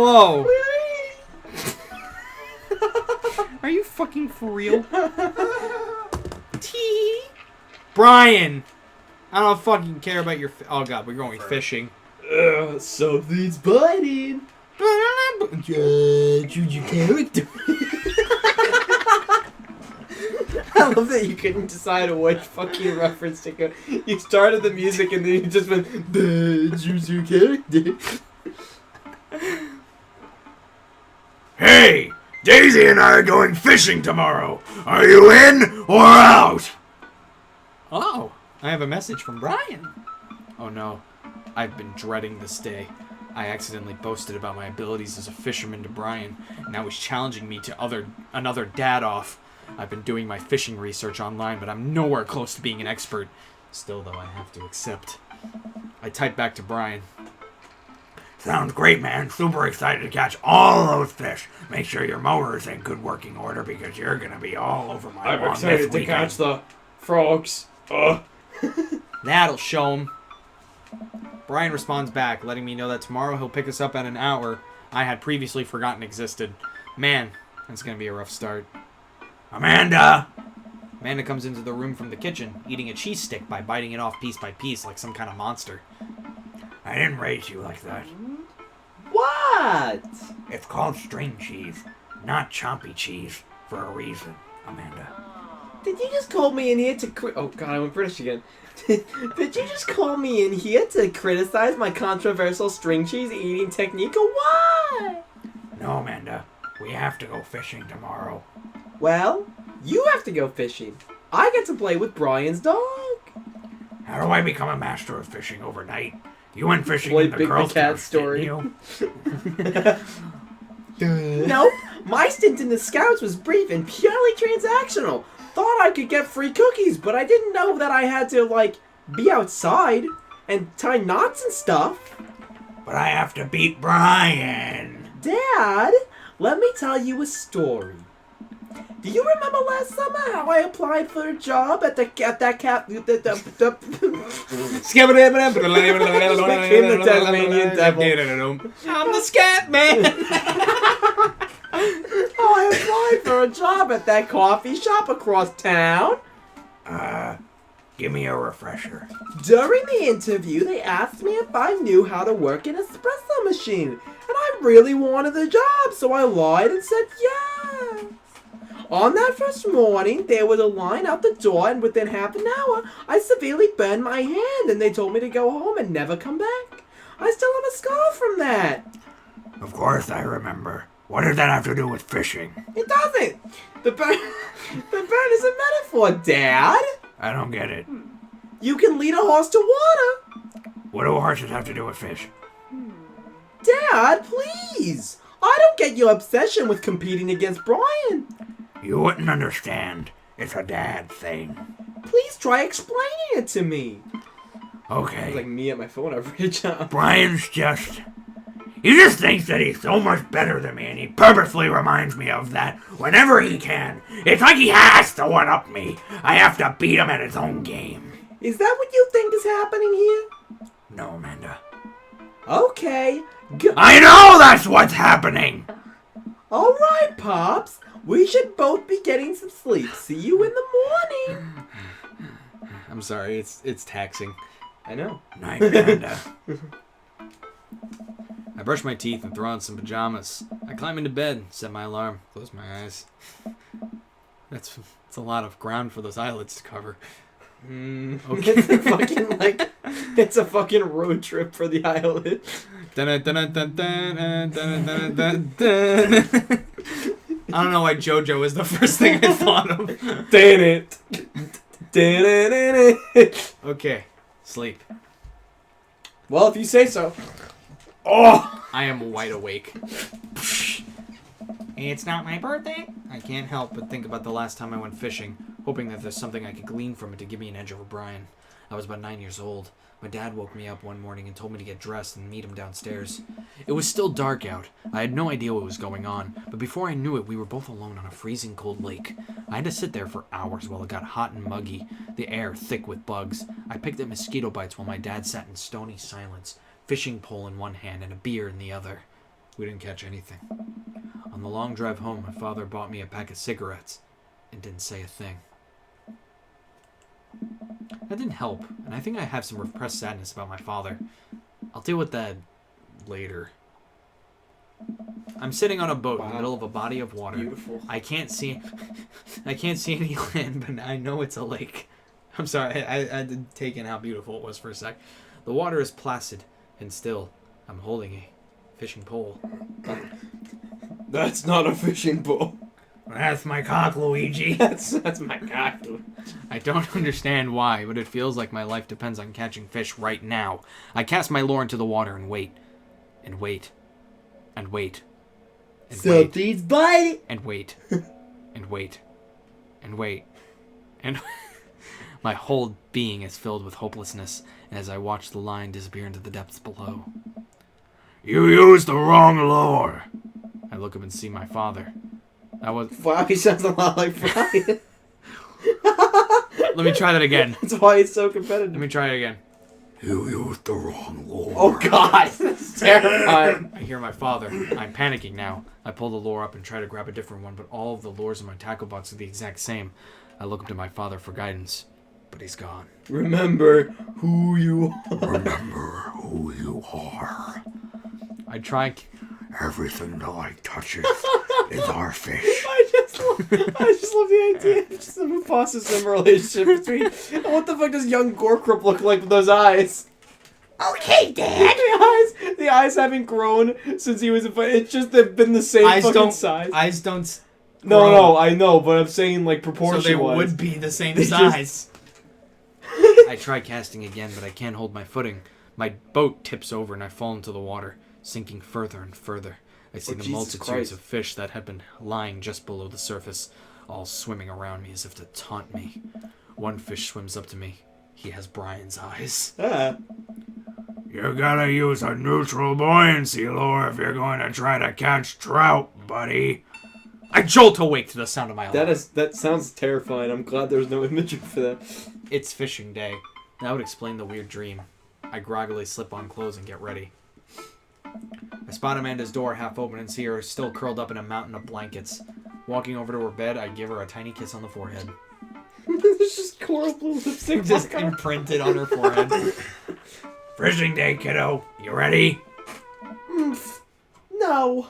Hello. Are you fucking for real? Tee. Brian. I don't fucking care about your... Oh, God. We're going fishing. Something's biting. Choose your character. I love that you couldn't decide which fucking reference to go. You started the music and then you just went, choose your character. Hey! Daisy and I are going fishing tomorrow. Are you in or out? Oh, I have a message from Brian. Oh, no. I've been dreading this day. I accidentally boasted about my abilities as a fisherman to Brian. Now he's challenging me to another dad-off. I've been doing my fishing research online, but I'm nowhere close to being an expert. Still, though, I have to accept. I typed back to Brian. Sounds great, man. Super excited to catch all those fish. Make sure your mower is in good working order because you're going to be all over my lawn this weekend. to catch the frogs. That'll show him. Brian responds back, letting me know that tomorrow he'll pick us up at an hour I had previously forgotten existed. Man, that's going to be a rough start. Amanda! Amanda comes into the room from the kitchen, eating a cheese stick by biting it off piece by piece like some kind of monster. I didn't raise you like that. What? It's called string cheese, not chompy cheese, for a reason, Amanda. Did you just call me in here to oh god, I went British again. Did you just call me in here to criticize my controversial string cheese eating technique or what? No, Amanda. We have to go fishing tomorrow. Well, you have to go fishing. I get to play with Brian's dog. How do I become a master of fishing overnight? You went fishing Boy, in the Big Girl the Cat Scouts, story. didn't you? Nope. My stint in the Scouts was brief and purely transactional. Thought I could get free cookies, but I didn't know that I had to, like, be outside and tie knots and stuff. But I have to beat Brian. Dad, let me tell you a story. Do you remember last summer how I applied for a job at that cat? Became the Tasmanian devil. I'm the scat man. Oh, I applied for a job at that coffee shop across town. Give me a refresher. During the interview, they asked me if I knew how to work an espresso machine, and I really wanted the job, so I lied and said yes. On that first morning, there was a line out the door, and within half an hour, I severely burned my hand, and they told me to go home and never come back. I still have a scar from that. Of course I remember. What does that have to do with fishing? It doesn't. The burn is a metaphor, Dad. I don't get it. You can lead a horse to water. What do horses have to do with fish? Dad, please. I don't get your obsession with competing against Brian. You wouldn't understand. It's a dad thing. Please try explaining it to me. Okay. It's like me at my phone every job. Brian's just... He just thinks that he's so much better than me, and he purposely reminds me of that whenever he can. It's like he has to one-up me. I have to beat him at his own game. Is that what you think is happening here? No, Amanda. Okay. I know that's what's happening! All right, Pops. We should both be getting some sleep. See you in the morning. I'm sorry, it's taxing. I know. Night, Amanda. I brush my teeth and throw on some pajamas. I climb into bed, set my alarm, close my eyes. That's a lot of ground for those eyelids to cover. Okay. It's a fucking road trip for the eyelid. I don't know why JoJo is the first thing I thought of. Okay, sleep. Well, if you say so. Oh! I am wide awake. It's not my birthday. I can't help but think about the last time I went fishing, hoping that there's something I could glean from it to give me an edge over Brian. I was about 9 years old. My dad woke me up one morning and told me to get dressed and meet him downstairs. It was still dark out. I had no idea what was going on, but before I knew it, we were both alone on a freezing cold lake. I had to sit there for hours while it got hot and muggy, the air thick with bugs. I picked at mosquito bites while my dad sat in stony silence, fishing pole in one hand and a beer in the other. We didn't catch anything. On the long drive home, my father bought me a pack of cigarettes and didn't say a thing. That didn't help, and I think I have some repressed sadness about my father. I'll deal with that later. I'm sitting on a boat in the middle of a body of water. Beautiful. I can't see any land, but I know it's a lake. I'm sorry, I had taken how beautiful it was for a sec. The water is placid and still. I'm holding a fishing pole. That's not a fishing pole. That's my cock, Luigi. That's my cock. I don't understand why, but it feels like my life depends on catching fish right now. I cast my lure into the water and wait. And wait. And wait. And wait. Something's biting. And wait. And wait. And wait. And my whole being is filled with hopelessness as I watch the line disappear into the depths below. You used the wrong lure. I look up and see my father. That was... Wow, he sounds a lot like Brian. Let me try that again. That's why he's so competitive. Let me try it again. You used the wrong lure. Oh God, that's terrifying. I hear my father. I'm panicking now. I pull the lure up and try to grab a different one, but all of the lures in my tackle box are the exact same. I look up to my father for guidance, but he's gone. Remember who you are. Remember who you are. I try... Everything the light touches is our fish. I just love the idea of just a Mufasa Sim relationship between... What the fuck does young Gorkrup look like with those eyes? Okay, Dad. The eyes haven't grown since he was... It's just they've been the same fucking size. Eyes don't... No, I know, but I'm saying like proportion-wise. So they would be the same They size. I try casting again, but I can't hold my footing. My boat tips over and I fall into the water, sinking further and further. I see the Jesus multitudes Christ. of fish that had been lying just below the surface, all swimming around me as if to taunt me. One fish swims up to me. He has Brian's eyes. Ah. You gotta use a neutral buoyancy lure if you're going to try to catch trout, buddy. I jolt awake to the sound of my alarm. That sounds terrifying. I'm glad there's no imagery for that. It's fishing day. That would explain the weird dream. I groggily slip on clothes and get ready. I spot Amanda's door half open and see her still curled up in a mountain of blankets. Walking over to her bed, I give her a tiny kiss on the forehead. There's just coral blue lipstick. Just imprinted on her forehead. Fishing day, kiddo. You ready? No.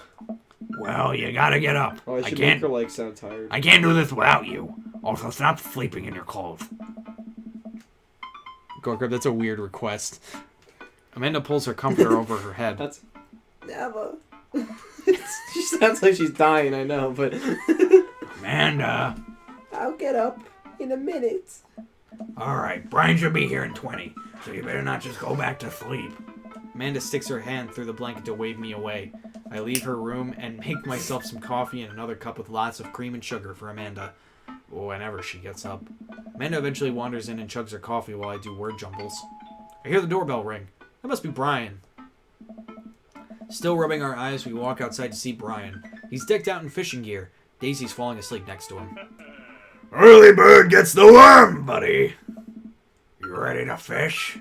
Well, you gotta get up. Oh, I should make her like sound tired. I can't do this without you. Also, stop sleeping in your clothes. Gorkrup, that's a weird request. Amanda pulls her comforter over her head. That's never. She sounds like she's dying. I know, but Amanda. I'll get up in a minute. Alright, Brian should be here in 20, so you better not just go back to sleep. Amanda sticks her hand through the blanket to wave me away. I leave her room and make myself some coffee and another cup with lots of cream and sugar for Amanda. Whenever she gets up. Amanda eventually wanders in and chugs her coffee while I do word jumbles. I hear the doorbell ring. That must be Brian. Still rubbing our eyes, we walk outside to see Brian. He's decked out in fishing gear. Daisy's falling asleep next to him. Early bird gets the worm, buddy. You ready to fish?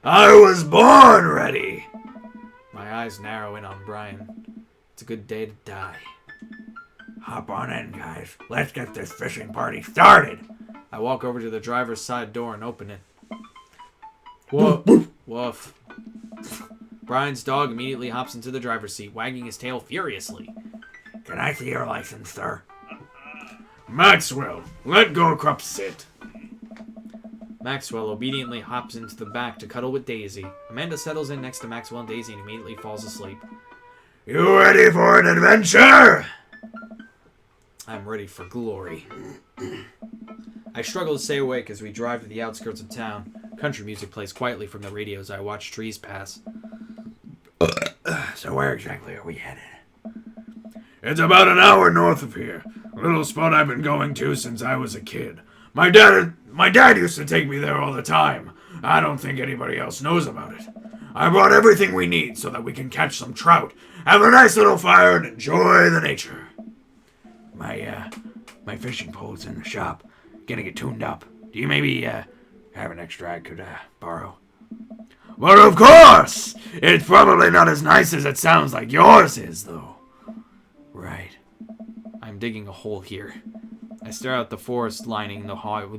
I was born ready. My eyes narrow in on Brian. It's a good day to die. Hop on in, guys. Let's get this fishing party started. I walk over to the driver's side door and open it. Woof. Woof. Brian's dog immediately hops into the driver's seat, wagging his tail furiously. Can I see your license, sir? Maxwell, let Gorkrup sit. Maxwell obediently hops into the back to cuddle with Daisy. Amanda settles in next to Maxwell and Daisy and immediately falls asleep. You ready for an adventure? I'm ready for glory. I struggle to stay awake as we drive to the outskirts of town. Country music plays quietly from the radio as I watch trees pass. So where exactly are we headed? It's about an hour north of here. A little spot I've been going to since I was a kid. My dad used to take me there all the time. I don't think anybody else knows about it. I brought everything we need so that we can catch some trout, have a nice little fire, and enjoy the nature. My fishing pole's in the shop, getting it tuned up. Do you maybe have an extra I could borrow? But of course! It's probably not as nice as it sounds like yours is, though. Right. I'm digging a hole here. I stare out the forest lining the highway.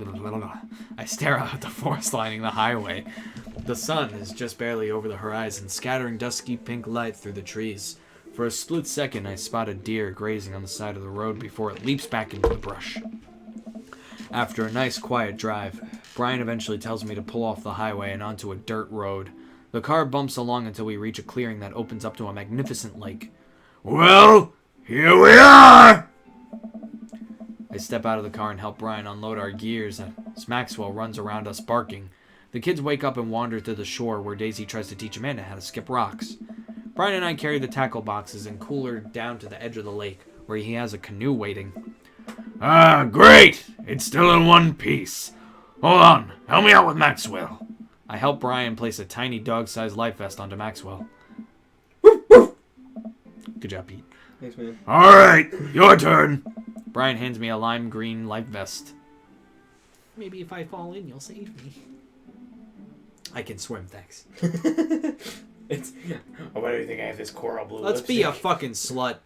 The sun is just barely over the horizon, scattering dusky pink light through the trees. For a split second, I spot a deer grazing on the side of the road before it leaps back into the brush. After a nice quiet drive, Brian eventually tells me to pull off the highway and onto a dirt road. The car bumps along until we reach a clearing that opens up to a magnificent lake. Well, here we are! I step out of the car and help Brian unload our gears as Maxwell runs around us barking. The kids wake up and wander to the shore where Daisy tries to teach Amanda how to skip rocks. Brian and I carry the tackle boxes and cooler down to the edge of the lake where he has a canoe waiting. Ah, great! It's still in one piece. Hold on, help me out with Maxwell. I help Brian place a tiny dog-sized life vest onto Maxwell. Good job, Pete. Thanks, man. Alright, your turn. Brian hands me a lime green life vest. Maybe if I fall in, you'll save me. I can swim, thanks. Why do you think I have this coral blue Let's be a fucking slut.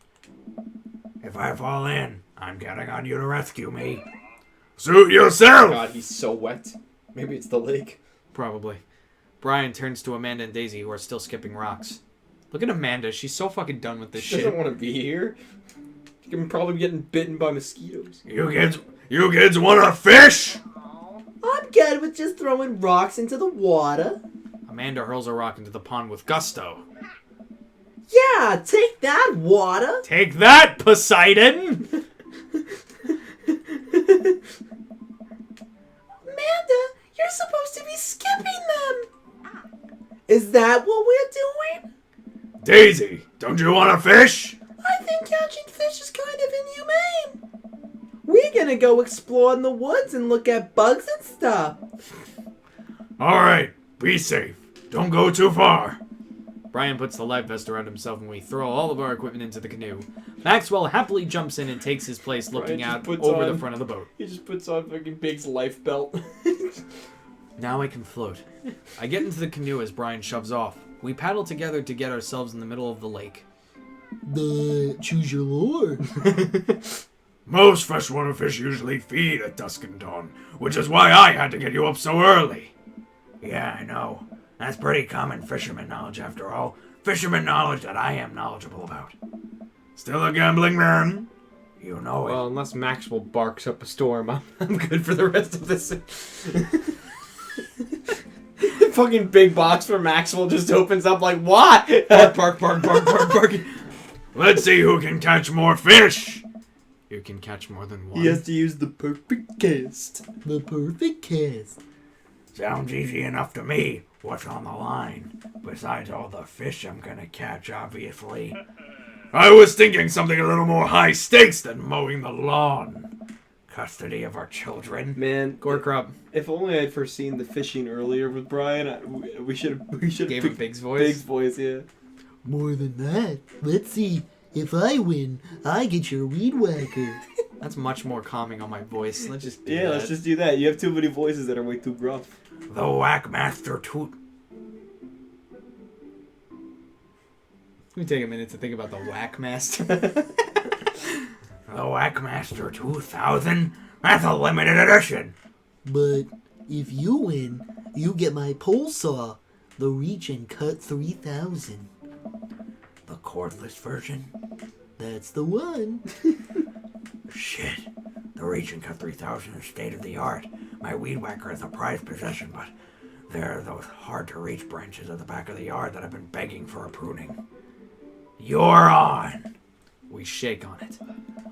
If I fall in, I'm counting on you to rescue me. Suit yourself! God, he's so wet. Maybe it's the lake. Probably. Brian turns to Amanda and Daisy, who are still skipping rocks. Look at Amanda. She's so fucking done with this She shit. doesn't want to be here. She can probably be getting bitten by mosquitoes. You kids want to fish? I'm good with just throwing rocks into the water. Amanda hurls a rock into the pond with gusto. Yeah, take that, water. Take that, Poseidon! Amanda, you're supposed to be skipping them. Is that what we're doing? Daisy, don't you want to fish? I think catching fish is kind of inhumane. We're gonna go explore in the woods and look at bugs and stuff. Alright, be safe. Don't go too far. Brian puts the life vest around himself and we throw all of our equipment into the canoe. Maxwell happily jumps in and takes his place looking out over the front of the boat. He just puts on fucking Big's life belt. Now I can float. I get into the canoe as Brian shoves off. We paddle together to get ourselves in the middle of the lake. Choose your lure. Most freshwater fish usually feed at dusk and dawn, which is why I had to get you up so early. Yeah, I know. That's pretty common fisherman knowledge after all. Fisherman knowledge that I am knowledgeable about. Still a gambling man? You know it. Well, unless Maxwell barks up a storm, I'm good for the rest of this. Fucking big box for Maxwell just opens up like, what? Bark. Let's see who can catch more fish. You can catch more than one. He has to use the perfect cast. The perfect cast. Sounds easy enough to me. What's on the line? Besides all the fish I'm gonna catch, obviously. I was thinking something a little more high stakes than mowing the lawn. Custody of our children. Man, Gorkrub. if only I'd foreseen the fishing earlier with Brian, we should have Gave him Big's voice. Big's voice, yeah. More than that, let's see. If I win, I get your weed whacker. That's much more calming on my voice. Let's just do Yeah, that. let's just do that. You have too many voices that are way too gruff. The Whackmaster Toot. Let me take a minute to think about the Whack Master. The Whackmaster 2000? That's a limited edition. But if you win, you get my pole saw, the Reach and Cut 3000. The cordless version? That's the one. Shit. The Reach and Cut 3000 is state of the art. My weed whacker is a prized possession, but there are those hard to reach branches at the back of the yard that I've been begging for a pruning. You're on. We shake on it.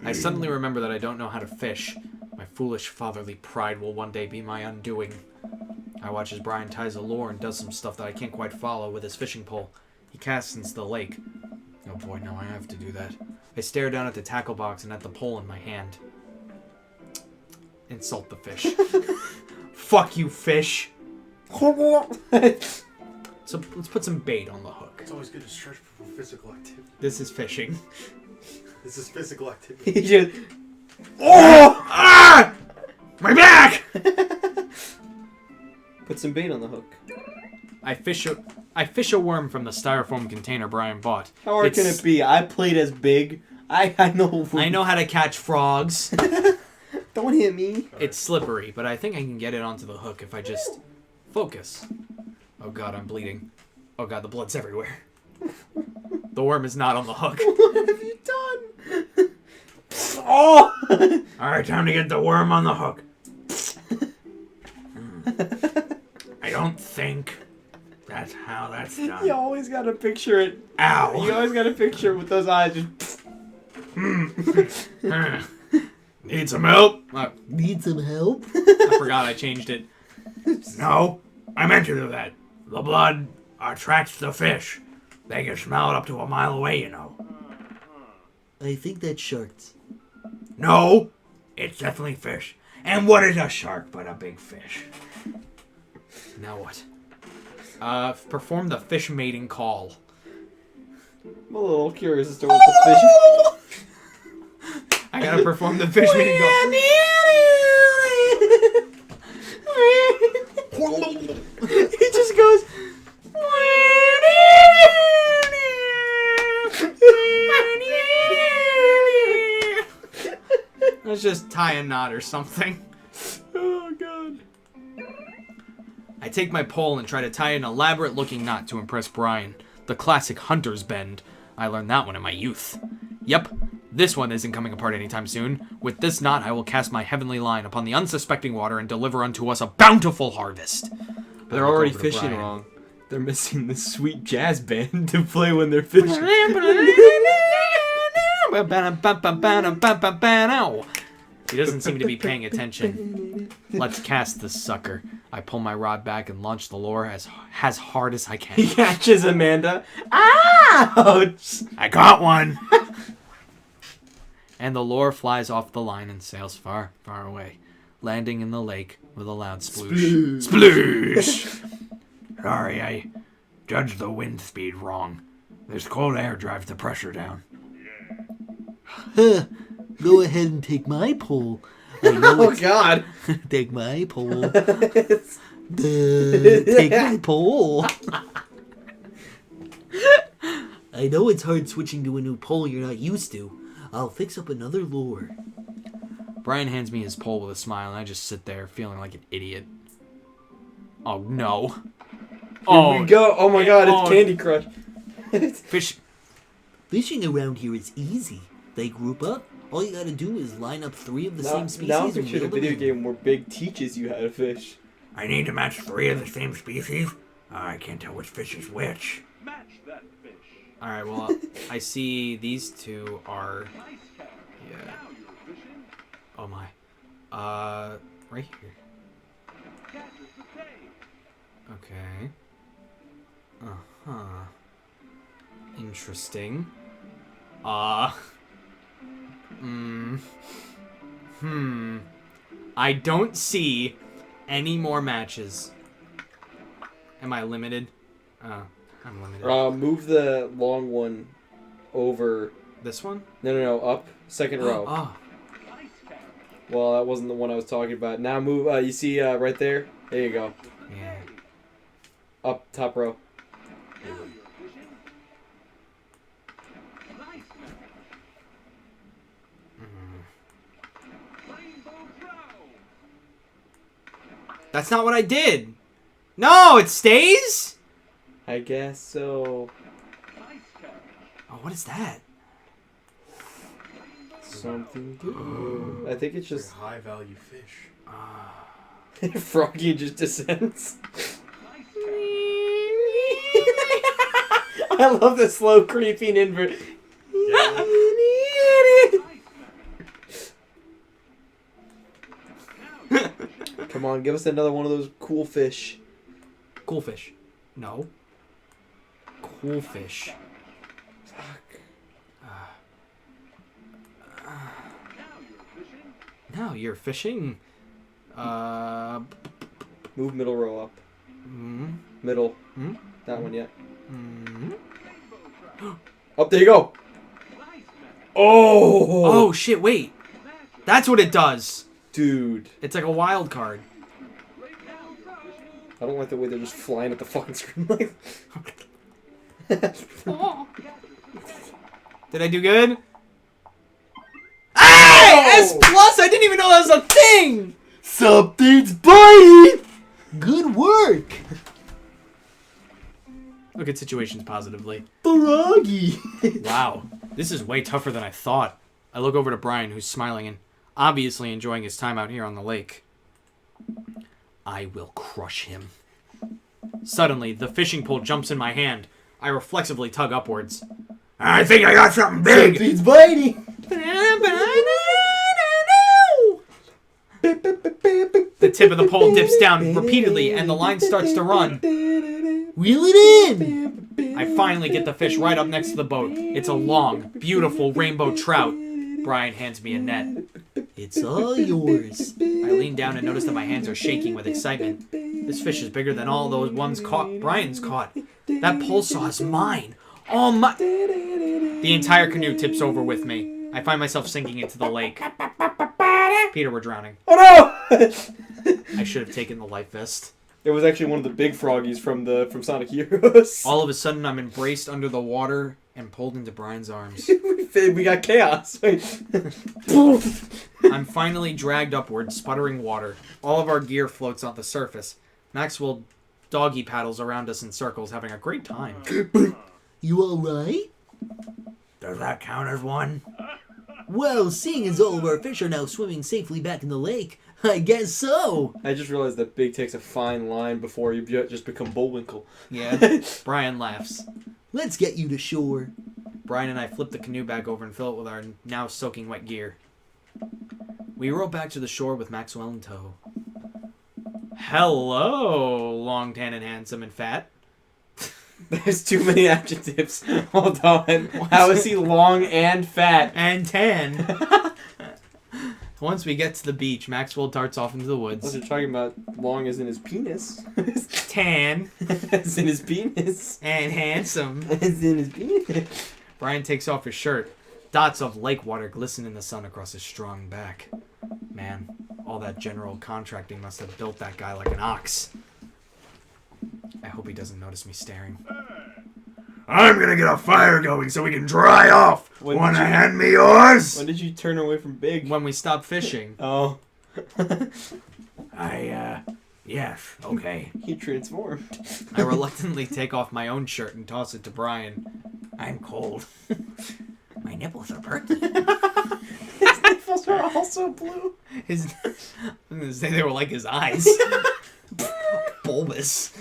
I suddenly remember that I don't know how to fish. My foolish fatherly pride will one day be my undoing. I watch as Brian ties a lure and does some stuff that I can't quite follow with his fishing pole. He casts into the lake. Oh boy, now I have to do that. I stare down at the tackle box and at the pole in my hand. Insult the fish. Fuck you, fish. So let's put some bait on the hook. It's always good to stretch for physical activity. This is fishing. This is physical activity. He just... Oh! Ah! My back! Put some bait on the hook. I fish a worm from the styrofoam container Brian bought. How hard can it be? I played as Big. I know. I know how to catch frogs. Don't hit me. It's slippery, but I think I can get it onto the hook if I just focus. Oh god, I'm bleeding. Oh god, the blood's everywhere. The worm is not on the hook. What have you done? Oh! Alright, time to get the worm on the hook. I don't think that's how that's done. You always gotta picture it. Ow! You always gotta picture it with those eyes. Just... Need some help? Need some help? I forgot I changed it. No, I meant to do that. The blood attracts the fish. They can smell it up to a mile away, you know. I think that's sharks. No, it's definitely fish. And what is a shark but a big fish? Now what? Perform the fish mating call. I'm a little curious as to what this fish... I gotta perform the fish mating call. He just goes... Let's just tie a knot or something. Oh, God. I take my pole and try to tie an elaborate-looking knot to impress Brian. The classic hunter's bend. I learned that one in my youth. Yep, this one isn't coming apart anytime soon. With this knot, I will cast my heavenly line upon the unsuspecting water and deliver unto us a bountiful harvest. They're I look already over to fishing Brian. wrong. They're missing the sweet jazz band to play when they're fishing. He doesn't seem to be paying attention. Let's cast this sucker. I pull my rod back and launch the lure as hard as I He can. catches Amanda. Ouch! I got one. And the lure flies off the line and sails far, far away, landing in the lake with a loud sploosh. Sploosh. Sorry, I judged the wind speed wrong. This cold air drives the pressure down. Huh. Go ahead and take my pole. I know Oh, it's... God. Take my pole. It's- Take my pole. I know it's hard switching to a new pole you're not used to. I'll fix up another lure. Brian hands me his pole with a smile, and I just sit there feeling like an idiot. Oh, no. Here we go. Oh, my God. It's Oh. Candy Crush. Fish. Fishing around here is easy. They group up. All you gotta do is line up 3 of the same species. Now I'm and picturing a reel them video in. game where Big teaches you how to fish. I need to match 3 of the same species. I can't tell which fish is which. Alright, well, I see these two are... Yeah. Oh, my. Right here. Okay. Uh-huh. Interesting. I don't see any more matches. Am I limited? I'm limited. Move the long one over. This one? No, up. Second row. Oh. Well, that wasn't the one I was talking about. Now move. You see right there? There you go. Yeah. Up, top row. That's not what I did. No, it stays? I guess so. Oh, what is that? Something good. I think it's Just just high value fish. Froggy just descends. I love the slow creeping invert. Come on, give us another one of those cool fish. Cool fish. No. Cool fish. Fuck. Now you're fishing. Move middle row up. Mm, Middle. Hmm? That one yet. mm. Up, there you go. Oh! Oh shit! Wait, that's what it does. Dude. It's like a wild card. I don't like the way they're just flying at the fucking screen like. Did I do good? Hey! S+! I didn't even know that was a thing! Something's biting! Good work! Look at situations positively. Baragi! Wow, this is way tougher than I thought. I look over to Brian, who's smiling and obviously enjoying his time out here on the lake. I will crush him. Suddenly, the fishing pole jumps in my hand. I reflexively tug upwards. I think I got something big. Something's biting! The tip of the pole dips down repeatedly and the line starts to run. Reel it in! I finally get the fish right up next to the boat. It's a long, beautiful rainbow trout. Brian hands me a net. It's all yours. I lean down and notice that my hands are shaking with excitement. This fish is bigger than all those ones Brian's caught. That pole saw is mine. All my... The entire canoe tips over with me. I find myself sinking into the lake. Peter, we're drowning. Oh no! I should have taken the life vest. It was actually one of the big froggies from Sonic Heroes. All of a sudden, I'm embraced under the water and pulled into Brian's arms. We got chaos. I'm finally dragged upward, sputtering water. All of our gear floats on the surface. Maxwell doggy paddles around us in circles, having a great time. You alright? Does that count as one? Well, seeing as all of our fish are now swimming safely back in the lake, I guess so. I just realized that Big takes a fine line before you just become Bullwinkle. Yeah. Brian laughs. Let's get you to shore. Brian and I flip the canoe back over and fill it with our now soaking wet gear. We row back to the shore with Maxwell in tow. Hello, long, tan, and handsome, and fat. There's too many adjectives. Hold on. How is he long and fat? And tan. Once we get to the beach, Maxwell darts off into the Unless woods. you're talking about long as in his penis. Tan. As in his penis. And handsome. As in his penis. Brian takes off his shirt. Dots of lake water glisten in the sun across his strong back. Man, all that general contracting must have built that guy like an ox. I hope he doesn't notice me staring. I'm gonna get a fire going so we can dry off. When Wanna did you- hand me yours? When did you turn away from Big? When we stop fishing, Oh. Yes, okay. He transformed. I reluctantly take off my own shirt and toss it to Brian. I'm cold. My nipples are perky. His nipples are also blue. I'm gonna say they were like his eyes. Bulbous.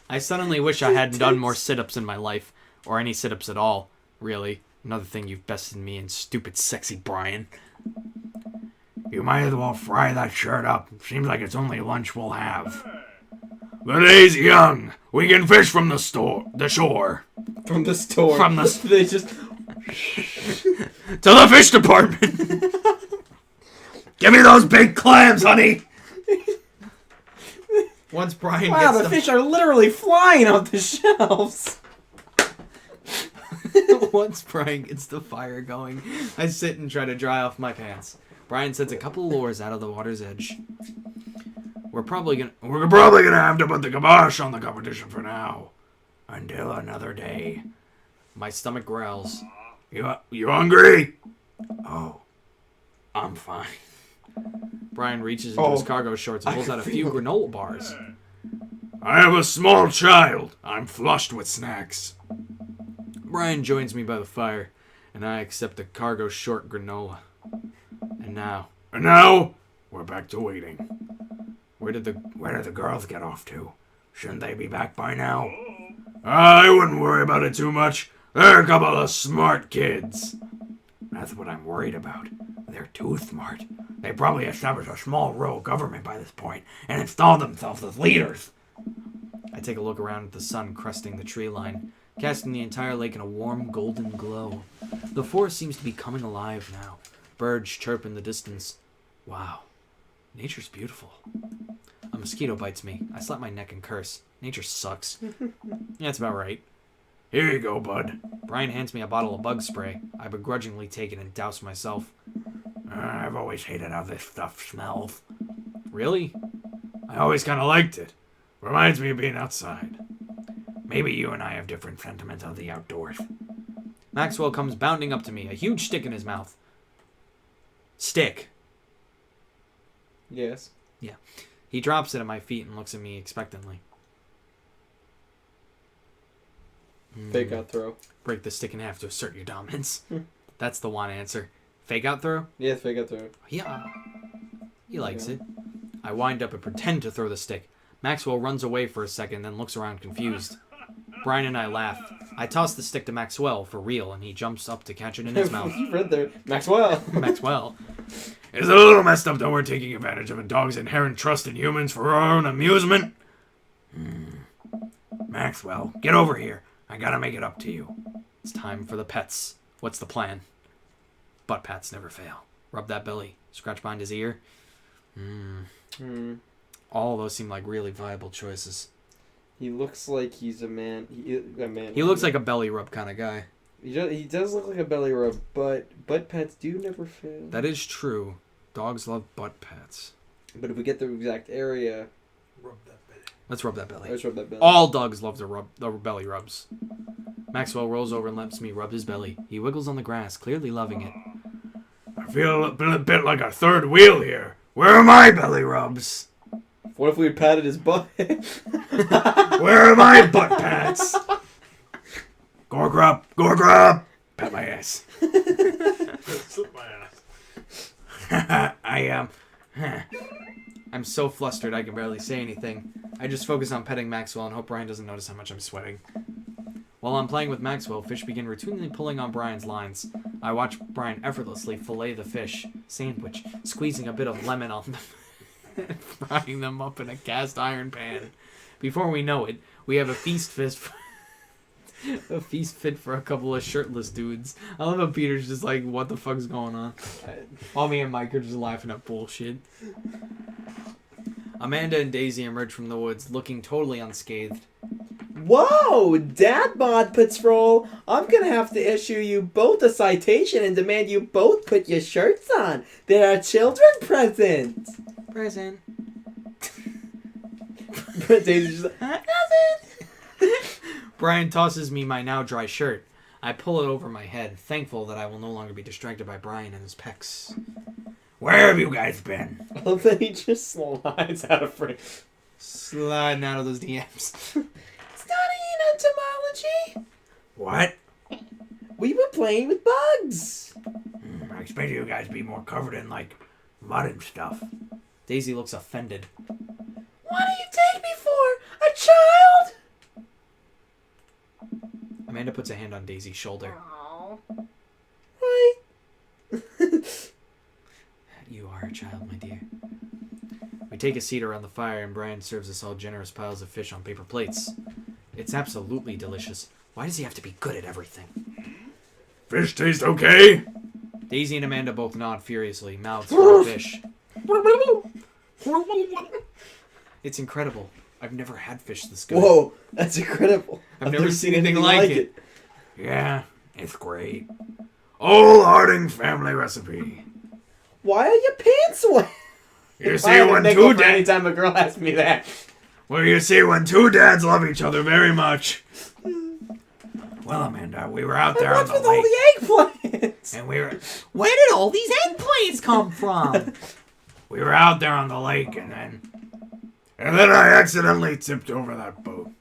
I suddenly wish I hadn't done more sit-ups in my life. Or any sit-ups at all, really. Another thing you've bested me in, stupid sexy Brian. You might as well fry that shirt up. Seems like it's only lunch we'll have. The day's young. We can fish from the shore. From the store. From the... They just... To the fish department. Give me those big clams, honey. Once Brian Wow, gets the fish are literally flying off the shelves. Once Brian gets the fire going, I sit and try to dry off my pants. Brian sets a couple of lures out of the water's edge. We're probably gonna have to put the kibosh on the competition for now. Until another day. My stomach growls. You hungry? Oh, I'm fine. Brian reaches into his cargo shorts and pulls out a few granola bars. I have a small child. I'm flushed with snacks. Brian joins me by the fire, and I accept the cargo short granola. And now, we're back to waiting. where did the girls get off to? Shouldn't they be back by now? I wouldn't worry about it too much. They're a couple of smart kids. That's what I'm worried about. They're too smart. They probably established a small rural government by this point and installed themselves as leaders. I take a look around at the sun cresting the tree line, casting the entire lake in a warm golden glow. The forest seems to be coming alive now. Birds chirp in the distance. Wow. Nature's beautiful. A mosquito bites me. I slap my neck and curse. Nature sucks. Yeah, that's about right. Here you go, bud. Brian hands me a bottle of bug spray. I begrudgingly take it and douse myself. I've always hated how this stuff smells. Really? I always kind of liked it. Reminds me of being outside. Maybe you and I have different sentiments of the outdoors. Maxwell comes bounding up to me, a huge stick in his mouth. Stick. Yes. He drops it at my feet and looks at me expectantly. Fake out throw. Break the stick in half to assert your dominance. That's the one answer. Fake out throw? Yeah, fake out throw. Yeah. He likes it. I wind up and pretend to throw the stick. Maxwell runs away for a second, then looks around confused. Brian and I laugh. I toss the stick to Maxwell for real, and he jumps up to catch it in his mouth. You read there. Maxwell. Maxwell. Is it a little messed up that we're taking advantage of a dog's inherent trust in humans for our own amusement? Maxwell, get over here. I gotta make it up to you. It's time for the pets. What's the plan? Butt pats never fail. Rub that belly. Scratch behind his ear. All of those seem like really viable choices. He looks like he's a man. He looks like a belly rub kind of guy. He does look like a belly rub, but butt pats do never fail. That is true. Dogs love butt pats. But if we get the exact area, Rub that belly. Let's rub that belly. let's rub that belly. All dogs love the belly rubs. Maxwell rolls over and lets me rub his belly. He wiggles on the grass, clearly loving it. I feel a bit like a third wheel here. Where are my belly rubs? What if we patted his butt? Where are my butt pats? Gore grub, pat my ass. Slip my ass. I'm so flustered I can barely say anything. I just focus on petting Maxwell and hope Brian doesn't notice how much I'm sweating. While I'm playing with Maxwell, fish begin routinely pulling on Brian's lines. I watch Brian effortlessly fillet the fish, sandwich, squeezing a bit of lemon on them, and frying them up in a cast iron pan. Before we know it, we have a feast fit for a couple of shirtless dudes. I love how Peter's just like, what the fuck's going on? All me and Mike are just laughing at bullshit. Amanda and Daisy emerge from the woods, looking totally unscathed. Whoa, Dad Bod Patrol! I'm gonna have to issue you both a citation and demand you both put your shirts on. They're a children present. Present. Daisy's just like, Brian tosses me my now dry shirt. I pull it over my head, thankful that I will no longer be distracted by Brian and his pecs. Where have you guys been? I love that he just slides out of frame. Sliding out of those DMs. Studying entomology. What? We were playing with bugs. I expected you guys to be more covered in, like, mud and stuff. Daisy looks offended. What do you take me for? A child? Amanda puts a hand on Daisy's shoulder. Right. You are a child, my dear. We take a seat around the fire and Brian serves us all generous piles of fish on paper plates. It's absolutely delicious. Why does he have to be good at everything? Fish taste okay? Daisy and Amanda both nod furiously, mouths full of fish. It's incredible. I've never had fish this good. Whoa, that's incredible. I've never seen anything like it. Yeah, it's great. Old Harding family recipe. Why are your pants wet? You see, when two dads... Anytime a girl asks me that. Well, you see, when two dads love each other very much. Well, Amanda, we were out there on What's the with lake. all the eggplants? And we were... Where did all these eggplants come from? We were out there on the lake, and then I accidentally tipped over that boat.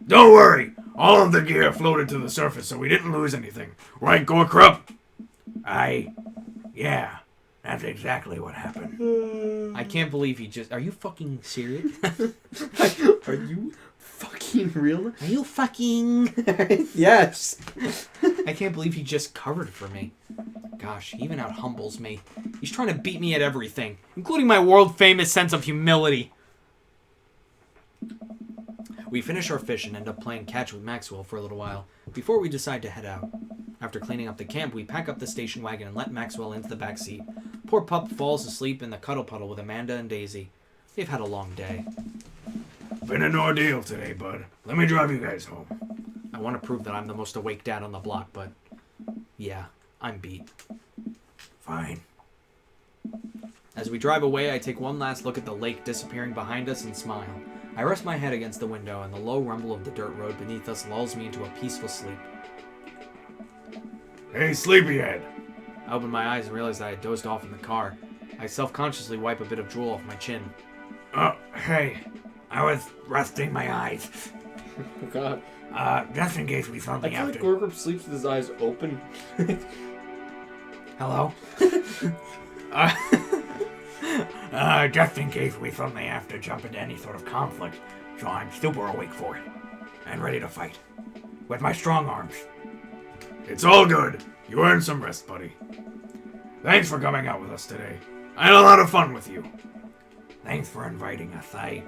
Don't worry, all of the gear floated to the surface, so we didn't lose anything. Right, Gorkrup? Yeah, that's exactly what happened. I can't believe he just... Are you fucking serious? Are you fucking real? Are you fucking... Yes. I can't believe he just covered for me. Gosh, he even out humbles me. He's trying to beat me at everything, including my world-famous sense of humility. We finish our fish and end up playing catch with Maxwell for a little while, before we decide to head out. After cleaning up the camp, we pack up the station wagon and let Maxwell into the back seat. Poor pup falls asleep in the cuddle puddle with Amanda and Daisy. They've had a long day. Been an ordeal today, bud. Let me drive you guys home. I want to prove that I'm the most awake dad on the block, but yeah, I'm beat. Fine. As we drive away, I take one last look at the lake disappearing behind us and smile. I rest my head against the window, and the low rumble of the dirt road beneath us lulls me into a peaceful sleep. Hey, sleepyhead. I open my eyes and realize that I had dozed off in the car. I self-consciously wipe a bit of drool off my chin. Oh, hey. I was resting my eyes. Oh god. Just in case we I something feel like after. Gorgrup sleeps with his eyes open. Hello? Just in case we suddenly have to jump into any sort of conflict, so I'm super awake for it. And ready to fight. With my strong arms. It's all good. You earned some rest, buddy. Thanks for coming out with us today. I had a lot of fun with you. Thanks for inviting us. I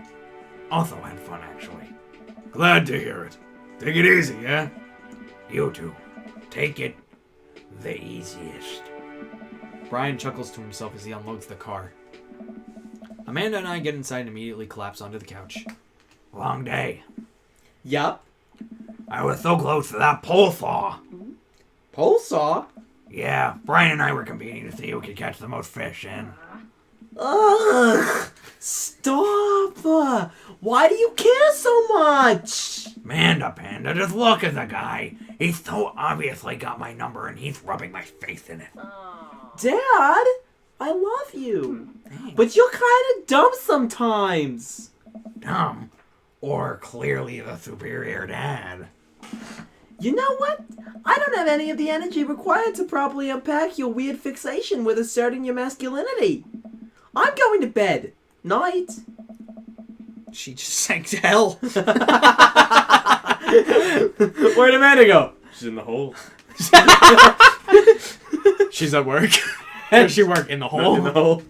also had fun, actually. Glad to hear it. Take it easy, yeah? You too. Take it the easiest. Brian chuckles to himself as he unloads the car. Amanda and I get inside and immediately collapse onto the couch. Long day. Yup. I was so close to that pole saw. Pole saw? Yeah, Brian and I were competing to see who could catch the most fish, and... Ugh! Stop! Why do you care so much? Manda Panda, just look at the guy. He's so obviously got my number, and he's rubbing my face in it. Dad, I love you. But you're kind of dumb sometimes. Dumb. Or clearly the superior dad. You know what? I don't have any of the energy required to properly unpack your weird fixation with asserting your masculinity. I'm going to bed. Night. She just sank to hell. Where'd Amanda go? She's in the hole. She's at work. Does she work in the hole? In the hole.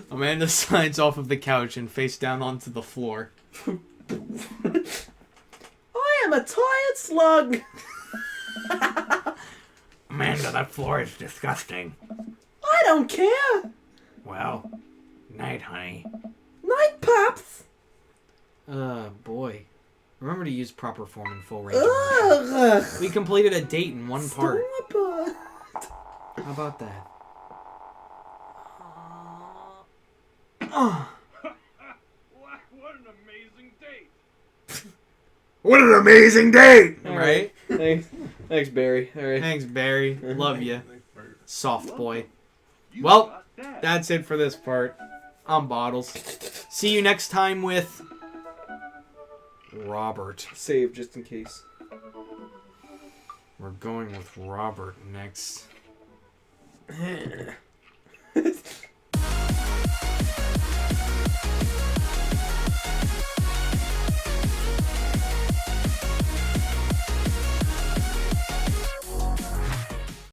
Amanda slides off of the couch and face down onto the floor. I am a tired slug. Amanda, that floor is disgusting. I don't care. Well, night, honey. Night, Pops. Boy. Remember to use proper form in full range of motion. Ugh. We completed a date in one part. Stop. How about that? What an amazing date. What an amazing date! Right? Thanks, Barry. All right. Thanks, Barry. Love you. Thanks, Bert. Soft boy. Well, that's it for this part. I'm Bottles. See you next time with... Robert. Save just in case. We're going with Robert next.